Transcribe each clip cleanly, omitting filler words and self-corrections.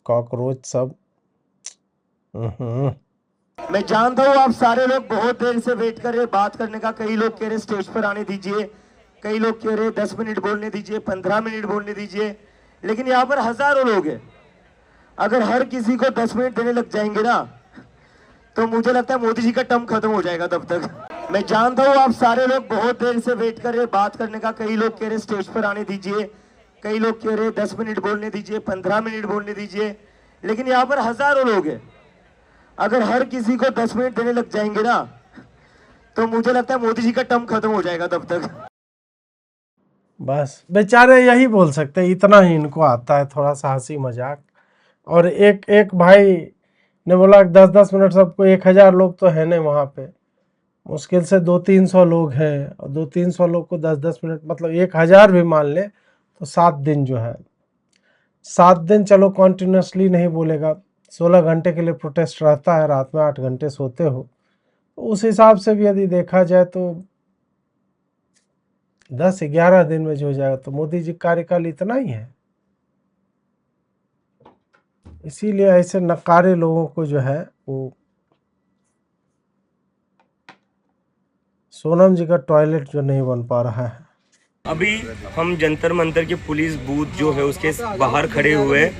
Cockroach सब। मैं जानता हूँ आप सारे लोग बहुत देर से वेट कर रहे बात करने का। कई लोग कह रहे स्टेज पर आने दीजिए, कई लोग कह रहे 10 मिनट बोलने दीजिए, 15 मिनट बोलने दीजिए, लेकिन यहाँ पर हजारों लोग हैं। अगर हर किसी को 10 मिनट देने लग जाएंगे ना, तो मुझे लगता है मोदी जी का टर्म खत्म हो जाएगा तब तक। मैं जानता हूँ आप सारे लोग बहुत देर से वेट कर रहे बात करने का। कई लोग कह रहे स्टेज पर आने दीजिए, कई लोग कह रहे 10 मिनट बोलने दीजिए, 15 मिनट बोलने दीजिए, लेकिन यहाँ पर हजारों लोग हैं। अगर हर किसी को 10 मिनट देने लग जाएंगे ना, तो मुझे लगता है मोदी जी का टर्म खत्म हो जाएगा तब तक। बस बेचारे यही बोल सकते हैं, इतना ही इनको आता है, थोड़ा सा हंसी मजाक। और एक एक भाई ने बोला 10-10 मिनट सबको, 1000 लोग तो है नहीं वहाँ पे, मुश्किल से 200-300 लोग हैं, और 200-300 लोग को 10-10 मिनट, मतलब 1000 भी मान ले तो 7 दिन जो है, 7 दिन चलो कॉन्टिन्यूसली नहीं बोलेगा, 16 घंटे के लिए प्रोटेस्ट रहता है, रात में 8 घंटे सोते हो, तो उस हिसाब से भी यदि देखा जाए तो 10-11 दिन में जो हो जाएगा, तो मोदी जी कार्यकाल इतना ही है। इसीलिए ऐसे नकारे लोगों को जो है वो, सोनम जी का टॉयलेट जो नहीं बन पा रहा है। अभी हम जंतर मंतर के पुलिस बूथ जो है उसके बाहर खड़े हुए हैं,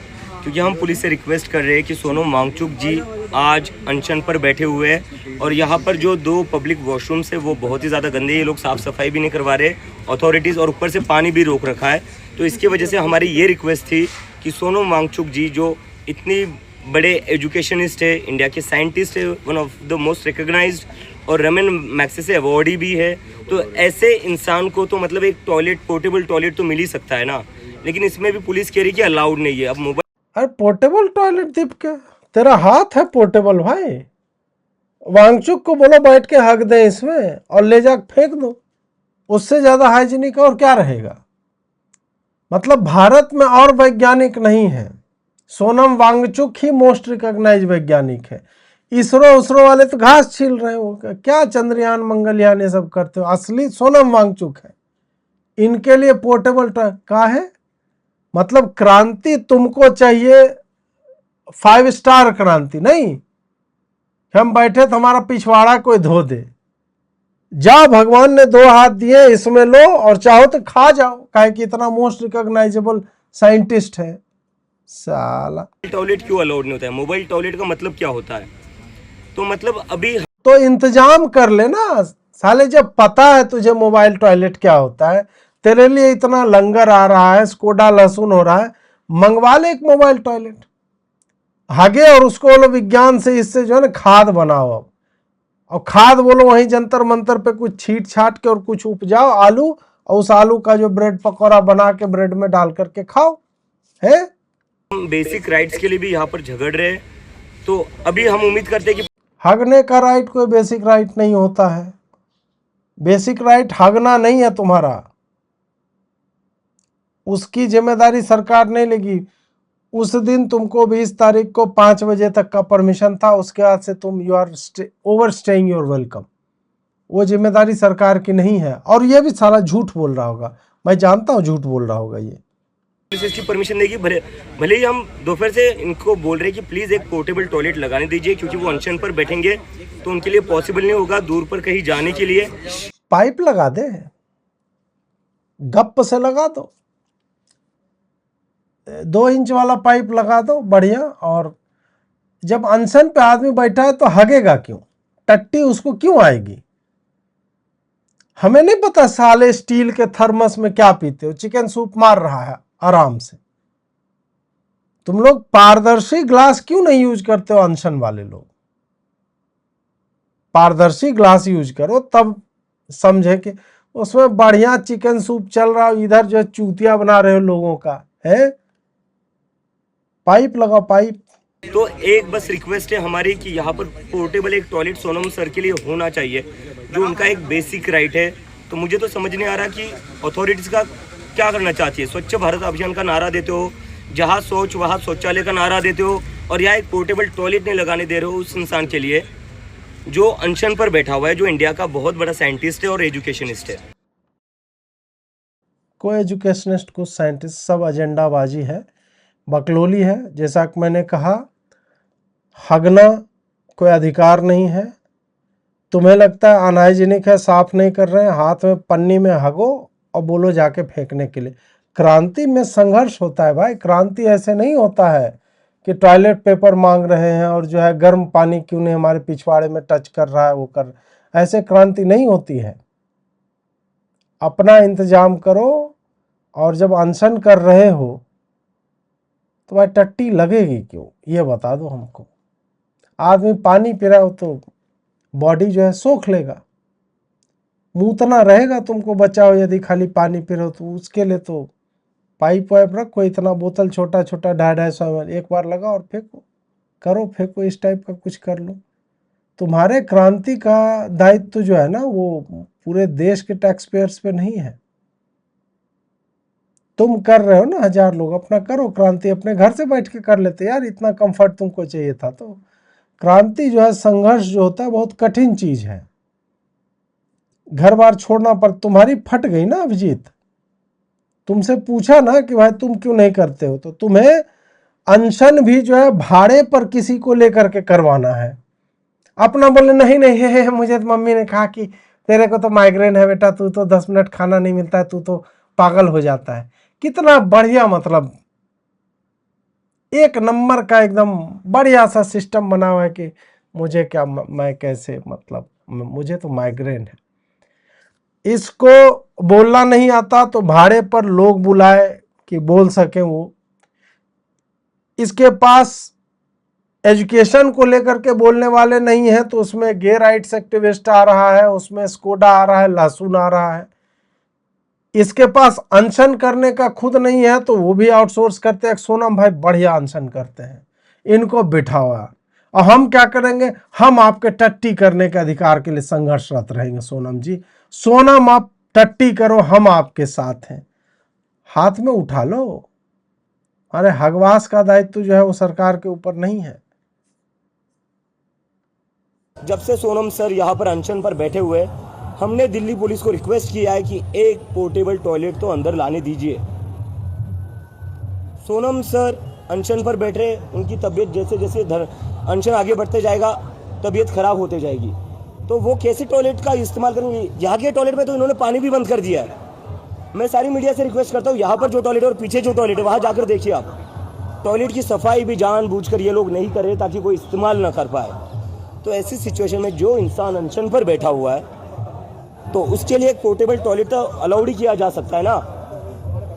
क्योंकि हम पुलिस से रिक्वेस्ट कर रहे हैं कि सोनम वांगचुक जी आज अनशन पर बैठे हुए हैं, और यहाँ पर जो 2 पब्लिक वॉशरूम्स है वो बहुत ही ज़्यादा गंदे, ये लोग साफ़ सफाई भी नहीं करवा रहे अथॉरिटीज़, और ऊपर से पानी भी रोक रखा है। तो इसकी वजह से हमारी ये रिक्वेस्ट थी कि सोनम वांगचुक जी जो इतनी बड़े एजुकेशनिस्ट है, इंडिया के साइंटिस्ट है, one of the most recognised, और रमन मैग्सेसे अवार्डी भी है, तो ऐसे इंसान को तो मतलब एक टॉयलेट, पोर्टेबल टॉयलेट तो मिल ही सकता है ना, लेकिन इसमें भी पुलिस कह रही है कि अलाउड नहीं है। अब मोबाइल, अरे पोर्टेबल टॉयलेट दीप के, तेरा हाथ है पोर्टेबल भाई, वांगचुक को बोलो बैठ के हक दे इसमें और ले जा फेंक दो, उससे ज्यादा हाइजीनिक और क्या रहेगा। मतलब भारत में और वैज्ञानिक नहीं है, सोनम वांगचुक ही मोस्ट रिकॉग्नाइज वैज्ञानिक है। इसरो वाले तो घास छील रहे हो, क्या चंद्रयान मंगलयान ये सब करते हो, असली सोनम वांगचुक है। इनके लिए पोर्टेबल का है, मतलब क्रांति तुमको चाहिए 5 स्टार क्रांति नहीं, हम बैठे तो हमारा पिछवाड़ा कोई धो दे। जाओ, भगवान ने 2 हाथ दिए, इसमें लो और चाहो तो खा जाओ, काहे कि इतना मोस्ट रिकॉग्नाइजेबल साइंटिस्ट है साला। टॉयलेट क्यों अलाउड नहीं होता है? मोबाइल टॉयलेट का मतलब क्या होता है? तो मतलब अभी तो इंतजाम कर लेना साले, जब पता है तुझे मोबाइल टॉयलेट क्या होता है, तेरे लिए इतना लंगर आ रहा है, स्कोडा लहसुन हो रहा है, मंगवा ले एक मोबाइल टॉयलेट, आगे, और उसको बोलो विज्ञान से इससे जो है ना खाद बनाओ। अब और खाद बोलो वहीं जंतर मंतर पे कुछ छीट छाट के और कुछ उपजाओ आलू, और उस आलू का जो ब्रेड पकौड़ा बना के ब्रेड में डाल करके खाओ है। हम बेसिक राइट्स के लिए भी यहाँ पर झगड़ रहे हैं, तो अभी हम उम्मीद करते हैं कि हगने का राइट कोई बेसिक राइट नहीं होता है, बेसिक राइट हगना नहीं है तुम्हारा, उसकी जिम्मेदारी सरकार नहीं लेगी। उस दिन तुमको 20 तारीख को 5 बजे तक का परमिशन था, उसके बाद से तुम you are overstaying your welcome, वो जिम्मेदारी सरकार की नहीं है। और ये भी सारा झूठ बोल रहा होगा, मैं जानता हूँ झूठ बोल रहा होगा ये। पुलिस इसकी परमिशन देगी, भले ही हम दोपहर से इनको बोल रहे हैं कि प्लीज़ एक पोर्टेबल टॉयलेट लगाने दीजिए, क्योंकि वो अनशन पर बैठेंगे तो उनके लिए पॉसिबल नहीं होगा दूर पर कहीं जाने के लिए। पाइप लगा दे, गप से लगा दो, 2 इंच वाला पाइप लगा दो बढ़िया। और जब अनशन पे आदमी बैठा है तो हगेगा क्यों, टट्टी उसको क्यों आएगी। हमें नहीं पता साले स्टील के थर्मस में क्या पीते हो, चिकन सूप मार रहा है आराम से। तुम लोग पारदर्शी ग्लास क्यों नहीं यूज करते हो, अनशन वाले लोग पारदर्शी ग्लास यूज करो, तब समझे कि उसमें बढ़िया चिकन सूप चल रहा हो, इधर जो चूतिया बना रहे हो लोगों का है। पाइप लगाओ पाइप। तो एक बस रिक्वेस्ट है हमारी कि यहाँ पर पोर्टेबल एक टॉयलेट सोनम सर के लिए होना चाहिए, जो उनका एक बेसिक राइट है। तो मुझे तो समझ नहीं आ रहा कि अथॉरिटीज़ का क्या करना चाहती है। स्वच्छ भारत अभियान का नारा देते हो, जहाँ शौच वहाँ शौचालय का नारा देते हो, और यहाँ एक पोर्टेबल टॉयलेट नहीं लगाने दे रहे हो उस इंसान के लिए जो अनशन पर बैठा हुआ है, जो इंडिया का बहुत बड़ा साइंटिस्ट है और एजुकेशनिस्ट है। कोई एजुकेशनिस्ट, कुछ साइंटिस्ट, सब एजेंडाबाजी है। बकलोली है। जैसा कि मैंने कहा, हगना कोई अधिकार नहीं है। तुम्हें लगता है अनहाइजीनिक है, साफ नहीं कर रहे हैं, हाथ में पन्नी में हगो और बोलो जाके फेंकने के लिए। क्रांति में संघर्ष होता है भाई। क्रांति ऐसे नहीं होता है कि टॉयलेट पेपर मांग रहे हैं और जो है गर्म पानी क्यों नहीं हमारे पिछवाड़े में टच कर रहा है वो कर, ऐसे क्रांति नहीं होती है। अपना इंतजाम करो, और जब अनशन कर रहे हो तो भाई टट्टी लगेगी क्यों, ये बता दो हमको। आदमी पानी पी रहा हो तो बॉडी जो है सोख लेगा, मूतना रहेगा तुमको बचाओ। यदि खाली पानी पी रहे हो तो उसके लिए तो पाइप वाइप रखो, इतना बोतल छोटा छोटा 250-250 ml, एक बार लगाओ और फेंको, करो फेंको, इस टाइप का कुछ कर लो। तुम्हारे क्रांति का दायित्व जो है ना वो पूरे देश के टैक्स पेयर्स पे नहीं है। तुम कर रहे हो ना, 1000 लोग, अपना करो क्रांति, अपने घर से बैठ के कर लेते यार, इतना कंफर्ट तुमको चाहिए था तो। क्रांति जो है, संघर्ष जो होता है बहुत कठिन चीज है। घर बार छोड़ना पर तुम्हारी फट गई ना अभिजीत। तुमसे पूछा ना कि भाई तुम क्यों नहीं करते हो, तो तुम्हें अनशन भी जो है भाड़े पर किसी को लेकर के करवाना है। अपना बोले नहीं नहीं है, मुझे तो मम्मी ने कहा कि तेरे को तो माइग्रेन है बेटा, तू तो 10 मिनट खाना नहीं मिलता है, तू तो पागल हो जाता है। कितना बढ़िया, मतलब एक नंबर का एकदम बढ़िया सा सिस्टम बना हुआ है कि मुझे क्या, मैं कैसे, मतलब मुझे तो माइग्रेन है। इसको बोलना नहीं आता तो भाड़े पर लोग बुलाए कि बोल सके वो। इसके पास एजुकेशन को लेकर के बोलने वाले नहीं है तो उसमें गे राइट्स एक्टिविस्ट आ रहा है, उसमें स्कोडा आ रहा है, लहसुन आ रहा है। इसके पास अनशन करने का खुद नहीं है तो वो भी आउटसोर्स करते हैं। सोनम भाई बढ़िया अनशन करते हैं, इनको बिठाओ। और हम क्या करेंगे, हम आपके टट्टी करने के अधिकार के लिए संघर्षरत रहेंगे। सोनम जी, सोनम आप टट्टी करो, हम आपके साथ हैं, हाथ में उठा लो। अरे हगवास का दायित्व जो है वो सरकार के ऊपर नहीं है। जब से सोनम सर यहाँ पर अनशन पर बैठे हुए, हमने दिल्ली पुलिस को रिक्वेस्ट किया है कि एक पोर्टेबल टॉयलेट तो अंदर लाने दीजिए। सोनम सर अनशन पर बैठे, उनकी तबीयत जैसे जैसे अनशन आगे बढ़ते जाएगा तबीयत खराब होते जाएगी, तो वो कैसे टॉयलेट का इस्तेमाल करेंगे। यहाँ के टॉयलेट में तो इन्होंने पानी भी बंद कर दिया है। मैं सारी मीडिया से रिक्वेस्ट करता हूँ, यहाँ पर जो टॉयलेट है और पीछे जो टॉयलेट है वहाँ जाकर देखिए आप, टॉयलेट की सफाई भी जानबूझकर ये लोग नहीं कर रहे ताकि कोई इस्तेमाल ना कर पाए। तो ऐसी सिचुएशन में जो इंसान अनशन पर बैठा हुआ है तो उसके लिए एक पोर्टेबल टॉयलेट तो अलाउड ही किया जा सकता है ना।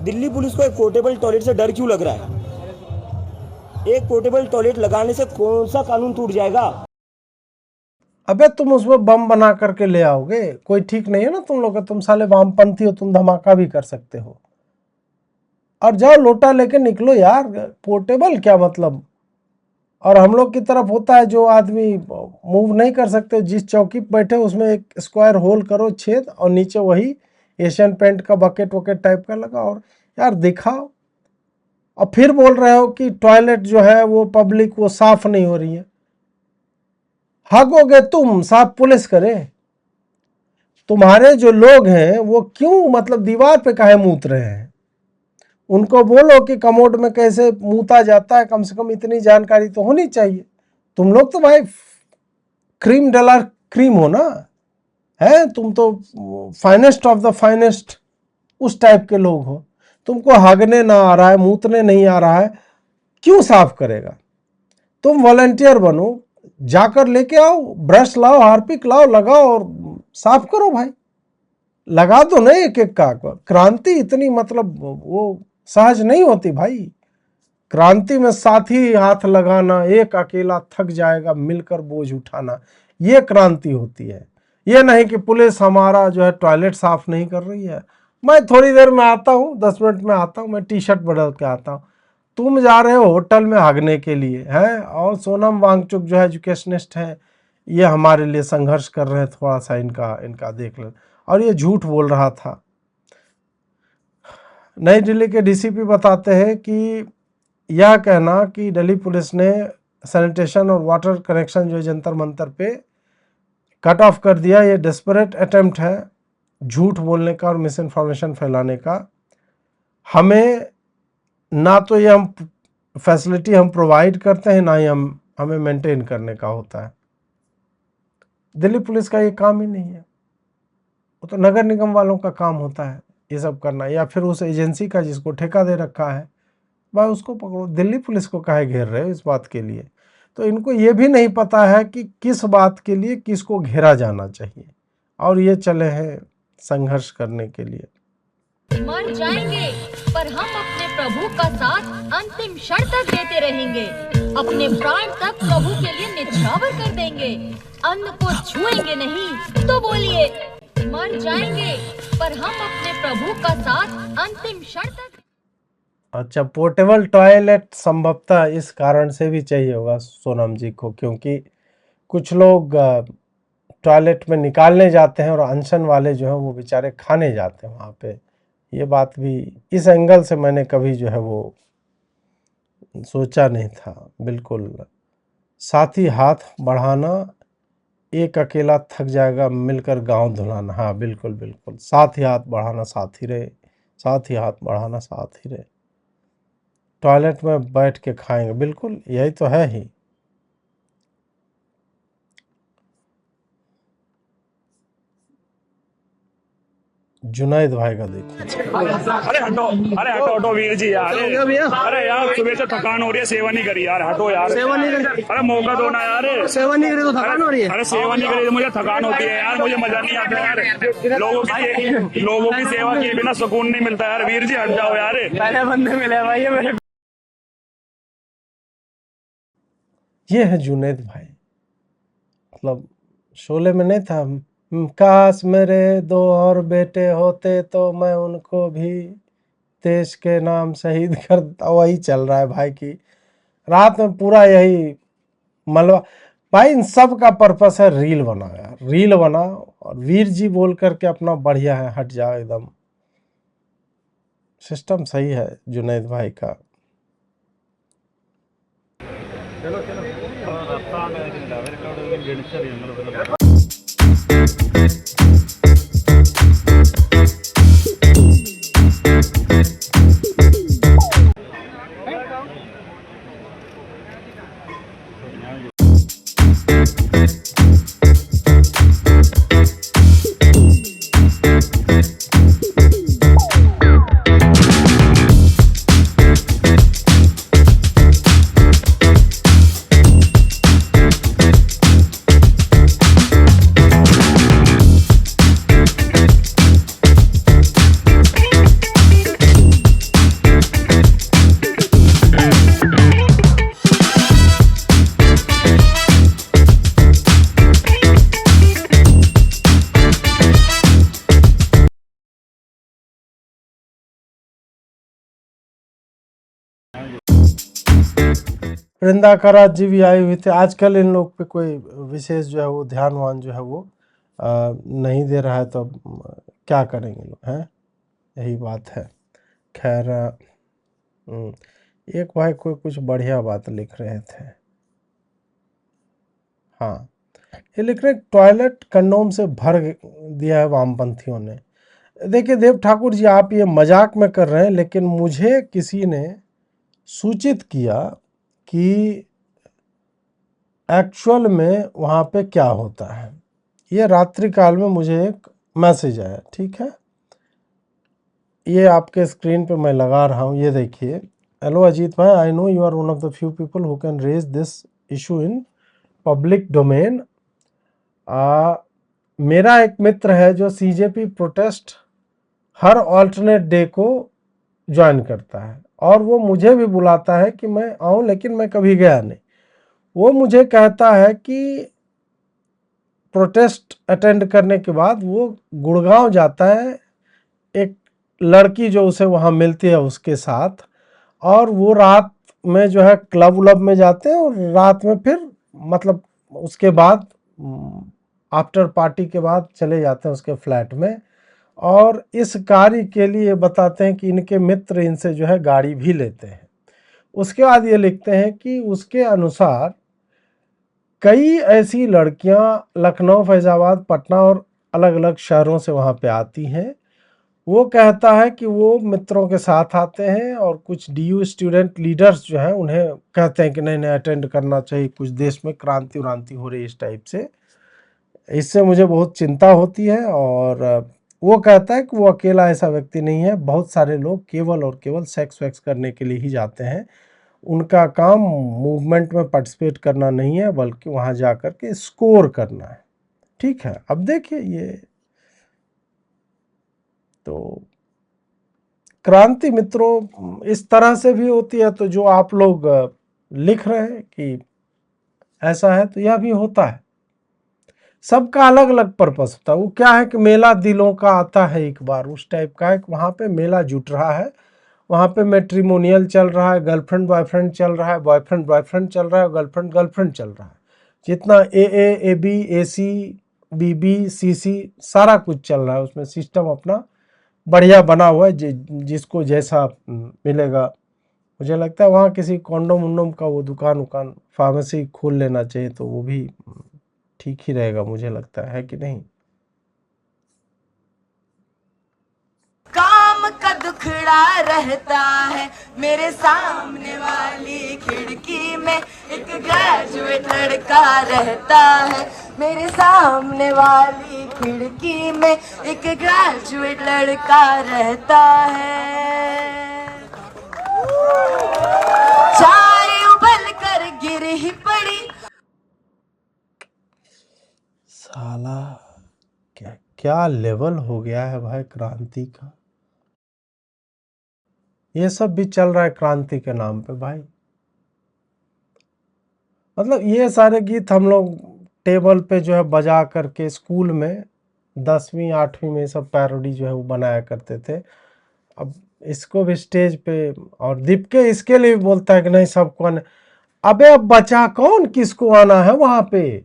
दिल्ली पुलिस को एक पोर्टेबल टॉयलेट से डर क्यों लग रहा है? एक पोर्टेबल टॉयलेट लगाने से कौन सा कानून टूट जाएगा? अबे तुम उसमें बम बना करके ले आओगे, कोई ठीक नहीं है ना तुम लोग का। तुम साले वामपंथी हो, तुम धमाका भी कर सकते हो। और जाओ लोटा लेके निकलो यार, पोर्टेबल क्या मतलब। और हम लोग की तरफ होता है जो आदमी मूव नहीं कर सकते, जिस चौकी पर बैठे उसमें एक स्क्वायर होल करो, छेद, और नीचे वही एशियन पेंट का बकेट वकेट टाइप का लगा और यार दिखाओ। और फिर बोल रहे हो कि टॉयलेट जो है वो पब्लिक वो साफ नहीं हो रही है। हगोगे तुम, साफ पुलिस करे? तुम्हारे जो लोग हैं वो क्यों, मतलब दीवार पे काहे मूत रहे हैं? उनको बोलो कि कमोड में कैसे मूता जाता है, कम से कम इतनी जानकारी तो होनी चाहिए। तुम लोग तो भाई क्रीम डलर क्रीम हो ना, है तुम तो फाइनेस्ट ऑफ द फाइनेस्ट, उस टाइप के लोग हो। तुमको हगने ना आ रहा है, मूतने नहीं आ रहा है, क्यों साफ करेगा? तुम वॉलंटियर बनो, जाकर लेके आओ, ब्रश लाओ, हार्पिक लाओ, लगाओ और साफ करो भाई। लगा दो ना एक एक का। क्रांति इतनी मतलब वो सहज नहीं होती भाई। क्रांति में साथी हाथ लगाना, एक अकेला थक जाएगा मिलकर बोझ उठाना, ये क्रांति होती है। ये नहीं कि पुलिस हमारा जो है टॉयलेट साफ नहीं कर रही है। मैं थोड़ी देर में आता हूँ, 10 मिनट में आता हूँ, मैं टी शर्ट बदल के आता हूँ। तुम जा रहे हो होटल में हगने के लिए है, और सोनम वांगचुक जो है एजुकेशनिस्ट है, ये हमारे लिए संघर्ष कर रहे हैं। थोड़ा सा इनका देख लें। और ये झूठ बोल रहा था। नई दिल्ली के डीसीपी बताते हैं कि यह कहना कि दिल्ली पुलिस ने सैनिटेशन और वाटर कनेक्शन जो जंतर मंतर पे कट ऑफ कर दिया, ये डेस्परेट अटेम्प्ट है झूठ बोलने का और मिस इन्फॉर्मेशन फैलाने का। हमें ना तो ये हम फैसिलिटी हम प्रोवाइड करते हैं, ना ही हमें मेंटेन करने का होता है। दिल्ली पुलिस का ये काम ही नहीं है, वो तो नगर निगम वालों का काम होता है ये सब करना, या फिर उस एजेंसी का जिसको ठेका दे रखा है, भाई उसको पकड़ो। दिल्ली पुलिस को काहे घेर रहे हो इस बात के लिए? तो इनको ये भी नहीं पता है कि किस बात के लिए किसको घेरा जाना चाहिए, और ये चले हैं संघर्ष करने के लिए। मर जाएंगे पर हम अपने प्रभु का साथ अंतिम क्षण तक देते रहेंगे। अपने प्राण तक प्रभु के लिए निछावर कर देंगे। अन्न को छुएंगे नहीं तो बोलिए मर जाएंगे पर हम अपने प्रभु का साथ अंतिम क्षण तक। अच्छा, पोर्टेबल टॉयलेट संभवतः इस कारण से भी चाहिए होगा सोनम जी को, क्योंकि कुछ लोग टॉयलेट में निकालने जाते हैं और अनशन वाले जो हैं वो बेचारे खाने जाते हैं वहाँ पे। ये बात भी इस एंगल से मैंने कभी जो है वो सोचा नहीं था। बिल्कुल, साथी हाथ बढ़ाना, एक अकेला थक जाएगा मिलकर गांव धुलाना। हाँ बिल्कुल बिल्कुल, साथ ही हाथ बढ़ाना साथ ही रहे, साथ ही हाथ बढ़ाना साथ ही रहे। टॉयलेट में बैठ के खाएंगे, बिल्कुल यही तो है ही। जुनैद भाई का देखिए। अरे हटो वीर जी यार। अरे यार सुबह से थकान हो रही है, सेवा नहीं करी यार, हटो यार। सेवा नहीं करी? अरे मौका दो ना यार। सेवा नहीं करी तो थकान हो रही है? अरे सेवा नहीं करी तो मुझे थकान होती है यार, मुझे मजा नहीं आता यार। लोगों की सेवा किए बिना सुकून नहीं मिलता यार। वीर जी हट जाओ यार। पहले बंदे मिले भाई मेरे। ये है जुनैद भाई, मतलब शोले में नहीं था, काश मेरे 2 और बेटे होते तो मैं उनको भी देश के नाम शहीद कर, वही चल रहा है भाई की रात में पूरा यही मलबा। भाई इन सब का पर्पस है रील बनाओ यार, रील बनाओ और वीर जी बोल करके अपना बढ़िया है, हट जाओ एकदम। सिस्टम सही है जुनैद भाई का। चलो वृंदा करात जी भी आए हुए थे। आजकल इन लोग पे कोई विशेष जो है वो ध्यानवान जो है वो नहीं दे रहा है, तो क्या करेंगे लोग, हैं यही बात है। खैर एक भाई कोई कुछ बढ़िया बात लिख रहे थे। हाँ, ये लिख रहे टॉयलेट कंडोम से भर दिया है वामपंथियों ने। देखिए देव ठाकुर जी, आप ये मजाक में कर रहे हैं, लेकिन मुझे किसी ने सूचित किया कि एक्चुअल में वहाँ पे क्या होता है। ये रात्रि काल में मुझे एक मैसेज आया, ठीक है, ये आपके स्क्रीन पे मैं लगा रहा हूँ, ये देखिए। हेलो अजीत भाई, I know you are one of the few people who can raise this issue in public domain. मेरा एक मित्र है जो सीजेपी प्रोटेस्ट हर ऑल्टरनेट डे को ज्वाइन करता है, और वो मुझे भी बुलाता है कि मैं आऊँ, लेकिन मैं कभी गया नहीं। वो मुझे कहता है कि प्रोटेस्ट अटेंड करने के बाद वो गुड़गांव जाता है, एक लड़की जो उसे वहाँ मिलती है उसके साथ, और वो रात में जो है क्लब उलब में जाते हैं, और रात में फिर मतलब उसके बाद आफ्टर पार्टी के बाद चले जाते हैं उसके फ्लैट में। और इस कार्य के लिए बताते हैं कि इनके मित्र इनसे जो है गाड़ी भी लेते हैं। उसके बाद ये लिखते हैं कि उसके अनुसार कई ऐसी लड़कियां लखनऊ, फैजाबाद, पटना और अलग अलग शहरों से वहाँ पे आती हैं, वो कहता है कि वो मित्रों के साथ आते हैं और कुछ डीयू स्टूडेंट लीडर्स जो हैं उन्हें कहते हैं कि नहीं नहीं अटेंड करना चाहिए, कुछ देश में क्रांति व्रांति हो रही है इस टाइप से। इससे मुझे बहुत चिंता होती है। और वो कहता है कि वो अकेला ऐसा व्यक्ति नहीं है, बहुत सारे लोग केवल और केवल सेक्स वैक्स करने के लिए ही जाते हैं। उनका काम मूवमेंट में पार्टिसिपेट करना नहीं है, बल्कि वहाँ जा कर के स्कोर करना है। ठीक है, अब देखिए ये तो क्रांति मित्रों इस तरह से भी होती है। तो जो आप लोग लिख रहे हैं कि ऐसा है, तो यह भी होता है। सबका अलग अलग पर्पस होता है। वो क्या है कि मेला दिलों का आता है एक बार, उस टाइप का है कि वहाँ पे मेला जुट रहा है, वहाँ पे मैट्रिमोनियल चल रहा है, गर्लफ्रेंड बॉयफ्रेंड चल रहा है, बॉयफ्रेंड बॉयफ्रेंड चल रहा है, गर्लफ्रेंड गर्लफ्रेंड चल रहा है। जितना A B A C B B C C सारा कुछ चल रहा है, उसमें सिस्टम अपना बढ़िया बना हुआ है। जिसको जैसा मिलेगा। मुझे लगता है वहाँ किसी कॉन्डोम उन्डोम का वो दुकान उकान फार्मेसी खोल लेना चाहिए, तो वो भी ठीक ही रहेगा, मुझे लगता है कि नहीं। काम का दुखड़ा रहता है मेरे सामने वाली खिड़की में एक ग्रेजुएट लड़का रहता है, मेरे सामने वाली खिड़की में एक ग्रेजुएट लड़का रहता है। चाय उबल कर गिर ही पड़ी। साला क्या क्या लेवल हो गया है भाई क्रांति का। ये सब भी चल रहा है क्रांति के नाम पे भाई। मतलब ये सारे गीत हम लोग टेबल पे जो है बजा करके स्कूल में 10वीं 8वीं में सब पैरोडी जो है वो बनाया करते थे। अब इसको भी स्टेज पे, और दीपके इसके लिए भी बोलता है कि नहीं सबको आना। अबे अब बचा कौन, किसको आना है वहां पे?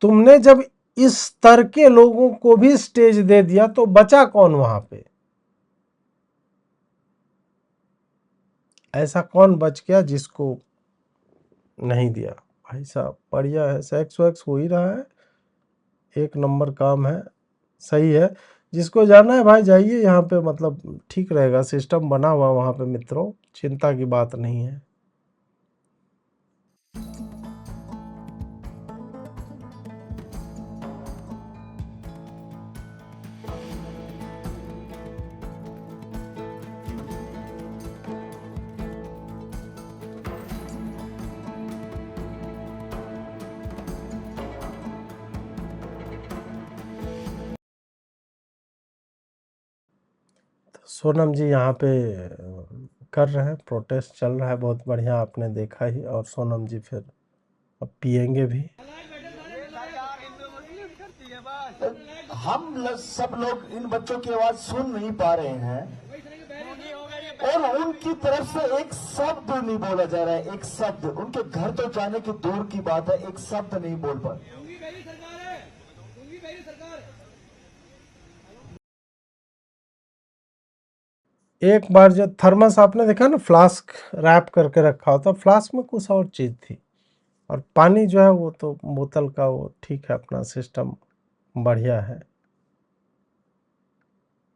तुमने जब इस स्तर के लोगों को भी स्टेज दे दिया तो बचा कौन वहां पे? ऐसा कौन बच गया जिसको नहीं दिया? भाई साहब बढ़िया है, सेक्स वैक्स हो ही रहा है, एक नंबर काम है, सही है। जिसको जाना है भाई जाइए, यहाँ पे मतलब ठीक रहेगा, सिस्टम बना हुआ वहाँ पे मित्रों, चिंता की बात नहीं है। सोनम जी यहाँ पे कर रहे हैं, प्रोटेस्ट चल रहा है, बहुत बढ़िया, आपने देखा ही। और सोनम जी फिर अब पिएंगे भी। सब लोग इन बच्चों की आवाज सुन नहीं पा रहे हैं और उनकी तरफ से एक शब्द नहीं बोला जा रहा है। एक शब्द, उनके घर तो जाने की दूर की बात है, एक शब्द नहीं बोल पा रहे। एक बार जो थर्मस आपने देखा ना, फ्लास्क रैप करके रखा होता, फ्लास्क में कुछ और चीज़ थी, और पानी जो है वो तो बोतल का, वो ठीक है, अपना सिस्टम बढ़िया है।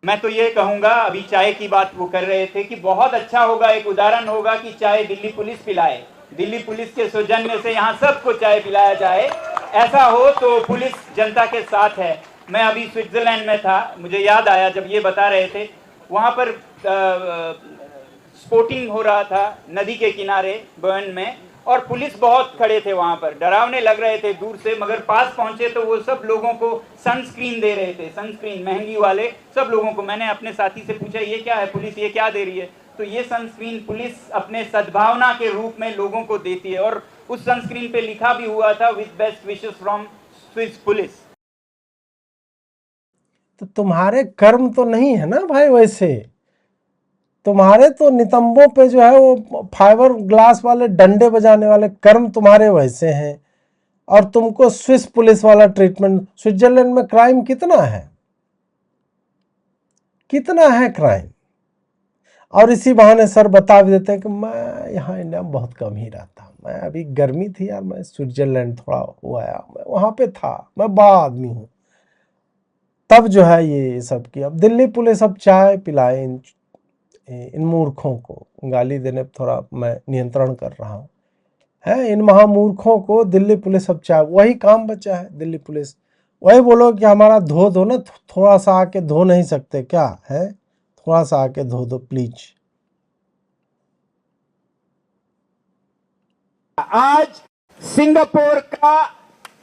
मैं तो ये कहूंगा, अभी चाय की बात वो कर रहे थे कि बहुत अच्छा होगा, एक उदाहरण होगा कि चाय दिल्ली पुलिस पिलाए, दिल्ली पुलिस के सौजन्य से यहाँ सबको चाय पिलाया जाए। ऐसा हो तो पुलिस जनता के साथ है। मैं अभी स्विट्जरलैंड में था, मुझे याद आया जब ये बता रहे थे, वहाँ पर स्पोर्टिंग हो रहा था नदी के किनारे बर्न में, और पुलिस बहुत खड़े थे वहां पर, डरावने लग रहे थे दूर से, मगर पास पहुंचे तो वो सब लोगों को सनस्क्रीन दे रहे थे, सनस्क्रीन महंगी वाले सब लोगों को। मैंने अपने साथी से पूछा ये क्या है, पुलिस ये क्या दे रही है? तो ये सनस्क्रीन पुलिस अपने सद्भावना के रूप में लोगों को देती है, और उस सनस्क्रीन पे लिखा भी हुआ था with best wishes from Swiss police. तो तुम्हारे कर्म तो नहीं है ना भाई, वैसे तुम्हारे तो नितंबों पे जो है वो फाइबर ग्लास वाले डंडे बजाने वाले कर्म तुम्हारे वैसे हैं, और तुमको स्विस पुलिस वाला ट्रीटमेंट। स्विट्जरलैंड में क्राइम कितना है, कितना है क्राइम, और इसी बहाने सर बता भी देते हैं कि मैं यहाँ इंडिया में बहुत कम ही रहता हूँ, मैं अभी गर्मी थी यार, मैं स्विट्जरलैंड थोड़ा हो आया, मैं वहाँ पे था, मैं बड़ा आदमी हूँ। तब जो है ये सब किया। अब दिल्ली पुलिस अब चाय पिलाए इन मूर्खों को, गाली देने पे थोड़ा मैं नियंत्रण कर रहा हूँ, है इन महामूर्खों को दिल्ली पुलिस अब चाय, वही काम बचा है दिल्ली पुलिस। वही बोलो कि हमारा धो दो ना, थोड़ा सा आके धो नहीं सकते क्या है, थोड़ा सा आके धो दो प्लीज। आज सिंगापुर का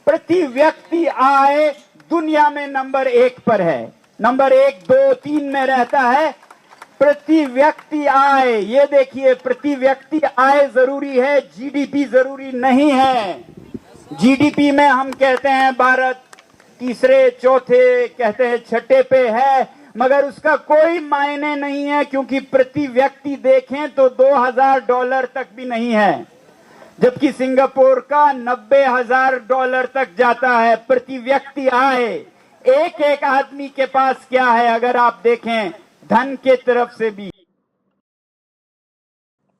प्रति व्यक्ति आय दुनिया में नंबर 1 पर है, नंबर 1, 2, 3 में रहता है। प्रति व्यक्ति आय, ये देखिए, प्रति व्यक्ति आय जरूरी है, जीडीपी जरूरी नहीं है। जीडीपी में हम कहते हैं भारत तीसरे, चौथे, कहते हैं छठे पे है, मगर उसका कोई मायने नहीं है, क्योंकि प्रति व्यक्ति देखें तो $2000 तक भी नहीं है, जबकि सिंगापुर का $90,000 तक जाता है प्रति व्यक्ति आय। एक आदमी के पास क्या है अगर आप देखें धन के तरफ से भी,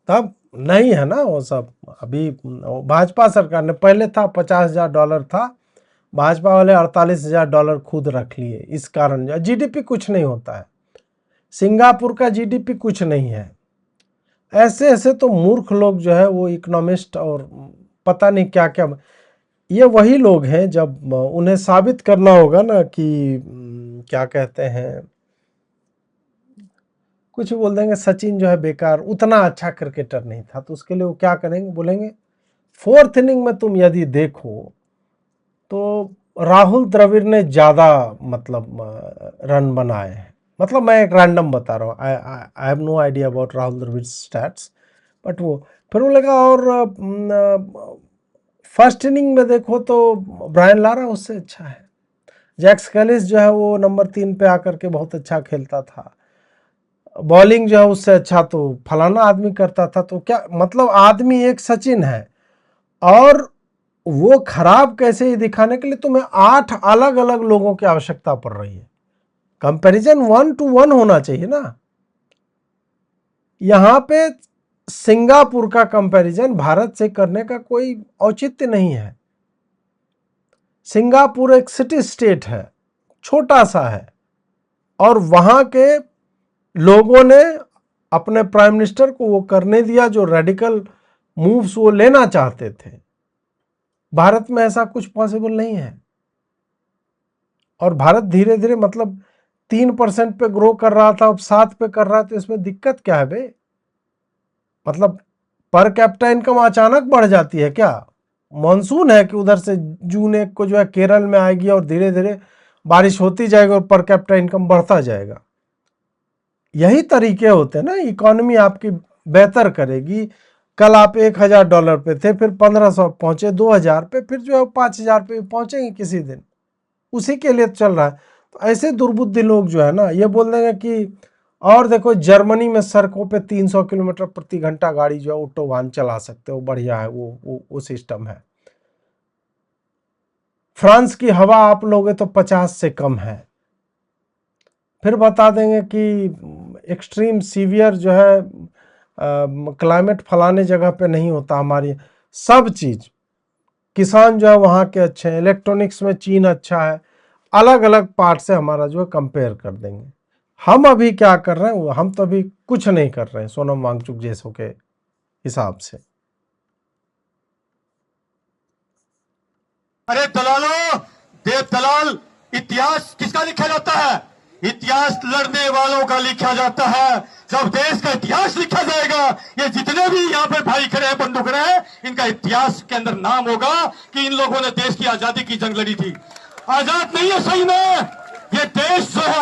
तब नहीं है ना वो सब। अभी भाजपा सरकार ने, पहले था $50,000 था, भाजपा वाले $48,000 खुद रख लिए। इस कारण जो जीडीपी कुछ नहीं होता है, सिंगापुर का जीडीपी कुछ नहीं है। ऐसे ऐसे तो मूर्ख लोग जो है वो इकोनॉमिस्ट और पता नहीं क्या क्या, ये वही लोग हैं जब उन्हें साबित करना होगा ना कि क्या कहते हैं, कुछ बोल देंगे सचिन जो है बेकार, उतना अच्छा क्रिकेटर नहीं था, तो उसके लिए वो क्या करेंगे, बोलेंगे 4th इनिंग में तुम यदि देखो तो राहुल द्रविड़ ने ज़्यादा मतलब रन बनाए हैं। मतलब मैं एक रैंडम बता रहा हूँ, I have no idea about Rahul Dravid stats, but वो फिर वो लगा। और फर्स्ट इनिंग में देखो तो ब्रायन लारा उससे अच्छा है, जैक स्कैलिस जो है वो नंबर 3 पे आकर के बहुत अच्छा खेलता था, बॉलिंग जो है उससे अच्छा तो फलाना आदमी करता था। तो क्या मतलब, आदमी एक सचिन है और वो खराब कैसे ही दिखाने के लिए तुम्हें 8 अलग अलग लोगों की आवश्यकता पड़ रही है। कंपैरिजन 1 to 1 होना चाहिए ना। यहां पे सिंगापुर का कंपैरिजन भारत से करने का कोई औचित्य नहीं है। सिंगापुर एक सिटी स्टेट है, छोटा सा है, और वहां के लोगों ने अपने प्राइम मिनिस्टर को वो करने दिया जो रेडिकल मूव्स वो लेना चाहते थे। भारत में ऐसा कुछ पॉसिबल नहीं है। और भारत धीरे धीरे मतलब 3% पे ग्रो कर रहा था, अब 7 पे कर रहा है, तो इसमें दिक्कत क्या है बे? मतलब पर कैपिटा इनकम अचानक बढ़ जाती है क्या? मॉनसून है कि उधर से जून 1 को जो है केरल में आएगी और धीरे धीरे बारिश होती जाएगी और पर कैपिटा इनकम बढ़ता जाएगा। यही तरीके होते हैं ना, इकोनॉमी आपकी बेहतर करेगी। कल आप $1,000 पे थे, फिर 1500 पहुंचे, 2000 पे, फिर जो है 5000 पे पहुंचेंगे किसी दिन। उसी के लिए चल रहा है। तो ऐसे दुर्बुद्धि लोग जो है ना, ये बोल देंगे कि और देखो जर्मनी में सड़कों पे 300 किलोमीटर प्रति घंटा गाड़ी जो है ऑटो वाहन चला सकते हो, बढ़िया है वो सिस्टम है। फ्रांस की हवा आप लोगे तो 50 से कम है। फिर बता देंगे कि एक्सट्रीम सीवियर जो है क्लाइमेट फलाने जगह पे नहीं होता। हमारी सब चीज, किसान जो है वहाँ के अच्छे हैं, इलेक्ट्रॉनिक्स में चीन अच्छा है, अलग अलग पार्ट से हमारा जो है कंपेयर कर देंगे। हम अभी क्या कर रहे हैं, हम तो अभी कुछ नहीं कर रहे हैं सोनम वांगचुक जैसों के हिसाब से। अरे दलालों, देव दलाल, इतिहास किसका लिखा जाता है? इतिहास लड़ने वालों का लिखा जाता है। जब देश का इतिहास लिखा जाएगा, ये जितने भी यहाँ पे भाई खड़े हैं, बंदूक रहे हैं, इनका इतिहास के अंदर नाम होगा कि इन लोगों ने देश की आजादी की जंग लड़ी थी। आजाद नहीं है सही में, ये देश जो है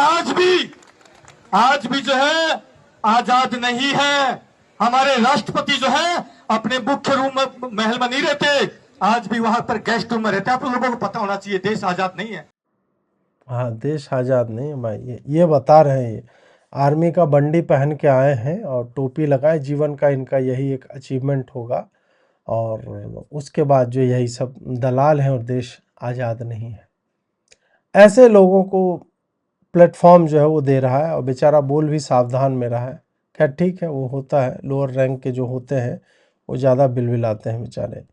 आज भी जो है आजाद नहीं है। हमारे राष्ट्रपति जो है अपने मुख्य रूम में, महल में नहीं रहते, आज भी वहां पर गेस्ट रूम में रहते हैं। आप लोगों को पता होना चाहिए, देश आजाद नहीं है। हाँ, देश आज़ाद नहीं है भाई, ये बता रहे हैं। ये आर्मी का बंडी पहन के आए हैं और टोपी लगाए, जीवन का इनका यही एक अचीवमेंट होगा। और उसके बाद जो यही सब दलाल हैं और देश आज़ाद नहीं है। ऐसे लोगों को प्लेटफॉर्म जो है वो दे रहा है, और बेचारा बोल भी सावधान में रहा है। खैर ठीक है, वो होता है, लोअर रैंक के जो होते हैं वो ज़्यादा बिलबिलाते हैं बेचारे।